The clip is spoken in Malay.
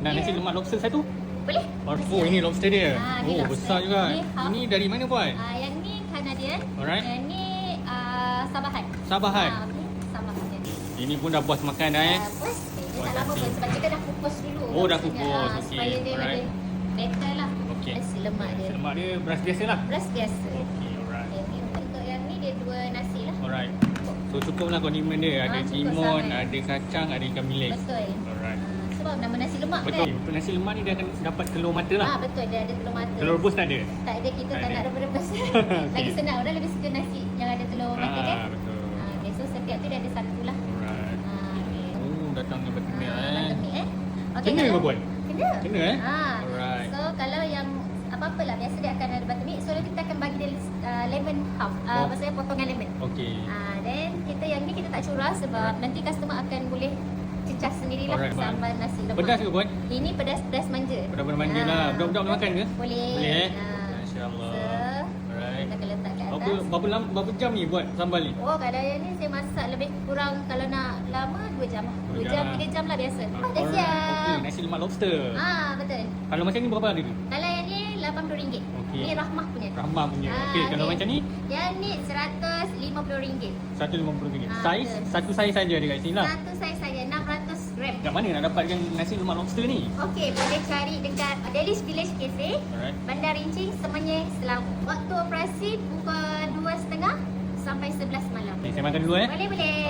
Nak nasi lemak lobster satu? Boleh? Oh, ini lobster dia. Ni Oh, lobster. besar juga. Ni half. Ini dari mana buat? Yang ni Canadian. Alright. Yang ni Sabahan. Sabahan. Ni Sabahan. Ini pun dah puas makan dah Puas? Dia Puas tak lama hati. pun sebab kita dah kukus dulu. Oh, dah Maksudnya, kukus. Okey. Supaya dia Alright. lebih better lah. Okey. Nasi lemak dia. Nasi lemak dia beras biasa lah. Beras biasa. Okey, alright. Okay, ni untuk yang ni dia 2 nasi lah. Alright. So cukup lah kondimen dia. Ada cukup timun, sangat. ada kacang, ada ikan bilis. Betul. Alright. Sebab nama nasi lemak Betul. kan. Untuk nasi lemak ni dia akan dapat telur mata lah. Betul, dia ada telur mata. Telur rebus tak ada? Tak ada, kita Tak tak ada. nak rebus. Okey. Lagi senang, orang lebih suka nasi yang ada telur mata kan. Betul. Okay, so setiap tu dia ada satu lah. Alright. Okay. Oh, datangnya berkena Buttermilk Okay, Kena ke buat? Kena. Kena Alright. So kalau yang apa-apa lah, biasa dia akan ada buttermilk. So kita akan bagi dia lemon half. Maksudnya potongan lemon. Okey. Then kita yang ni kita tak curah sebab nanti customer akan boleh cecah sendirilah Alright, sambal nasi lemak. Pedas ke buat? Ini pedas manja. Pedas manja lah. Budak-budak boleh makan ke? Boleh. Boleh Ah. Masya-Allah. So, Alright. kita akan letak kat atas. Berapa jam ni buat sambal ni? Oh, kadang-kadang ni saya masak lebih kurang kalau nak lama 2 jam. 2 jam, 3 jam lah biasa. Dah Alright. siap. Okey, nasi lemak lobster. Betul. Kalau macam ni berapa harga tu? Kalau yang ni RM80. Okey. Ni Rahmah punya. Rahmah punya. Okey, kalau macam ni Yang ni RM150. RM150. Ah, Saiz betul. satu saiz saja dekat sini lah. Satu saiz saja 600 gram. Kat mana nak dapatkan nasi lemak lobster ni? Okey, boleh cari dekat Delish Village Cafe, Alright. Bandar Rincing, Semenyih, Selangor. Waktu operasi pukul 2.30 sampai 11 malam. Okey, saya makan dulu Boleh.